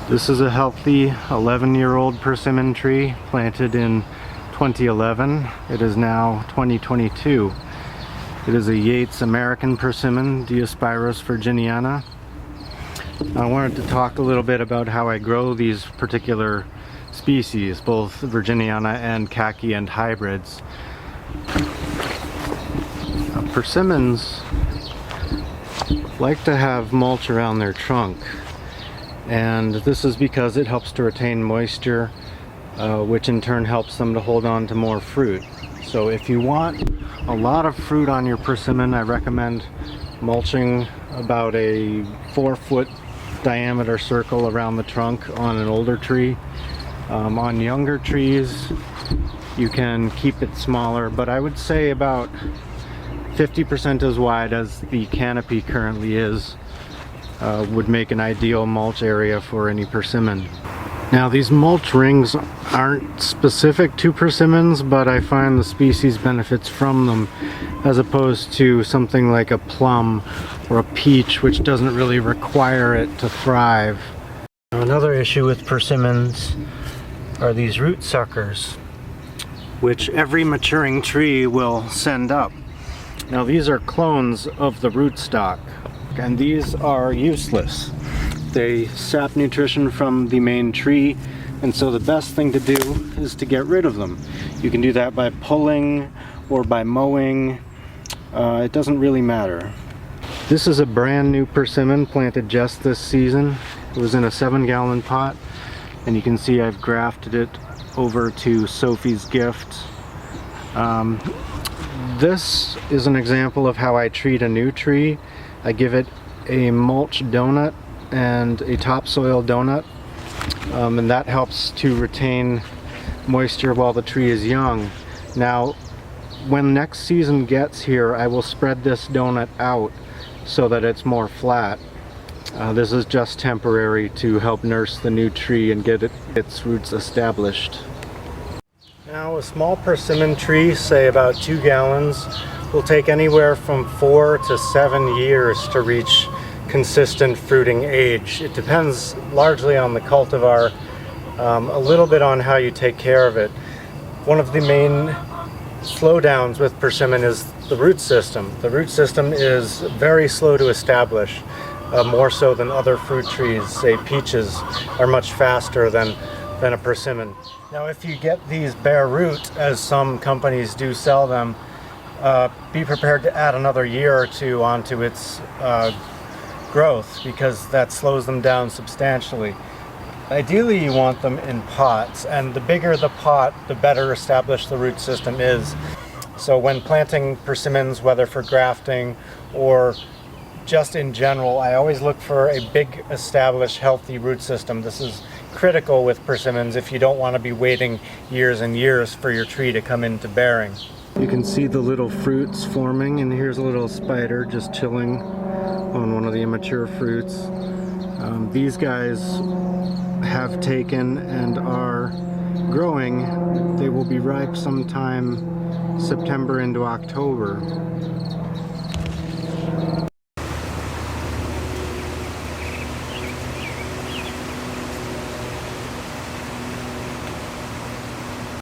This is a healthy 11-year-old persimmon tree planted in 2011. It is now 2022. It is a Yates American persimmon, Diospyros virginiana. I wanted to talk a little bit about how I grow these particular species, both virginiana and kaki and hybrids. Persimmons like to have mulch around their trunk, and this is because it helps to retain moisture, which in turn helps them to hold on to more fruit. So if you want a lot of fruit on your persimmon, I recommend mulching about a 4-foot diameter circle around the trunk on an older tree. On younger trees you can keep it smaller, but I would say about 50% as wide as the canopy currently is would make an ideal mulch area for any persimmon. Now, these mulch rings aren't specific to persimmons, but I find the species benefits from them as opposed to something like a plum or a peach, which doesn't really require it to thrive. Now, another issue with persimmons are these root suckers, which every maturing tree will send up. Now, these are clones of the rootstock, and these are useless. They sap nutrition from the main tree, and so the best thing to do is to get rid of them. You can do that by pulling or by mowing. It doesn't really matter. This is a brand new persimmon planted just this season. It was in a 7-gallon pot, and you can see I've grafted it over to Sophie's gift. This is an example of how I treat a new tree. I give it a mulch donut and a topsoil donut, and that helps to retain moisture while the tree is young. Now, when next season gets here, I will spread this donut out so that it's more flat. This is just temporary to help nurse the new tree and get its roots established. Now, a small persimmon tree, say about 2 gallons, will take anywhere from 4 to 7 years to reach consistent fruiting age. It depends largely on the cultivar, a little bit on how you take care of it. One of the main slowdowns with persimmon is the root system. The root system is very slow to establish, more so than other fruit trees. Say peaches are much faster than a persimmon. Now, if you get these bare root, as some companies do sell them, be prepared to add another year or two onto its growth, because that slows them down substantially. Ideally, you want them in pots, and the bigger the pot, the better established the root system is. So when planting persimmons, whether for grafting or just in general, I always look for a big, established, healthy root system. This is critical with persimmons if you don't want to be waiting years and years for your tree to come into bearing. You can see the little fruits forming, and here's a little spider just chilling on one of the immature fruits. These guys have taken and are growing. They will be ripe sometime September into October.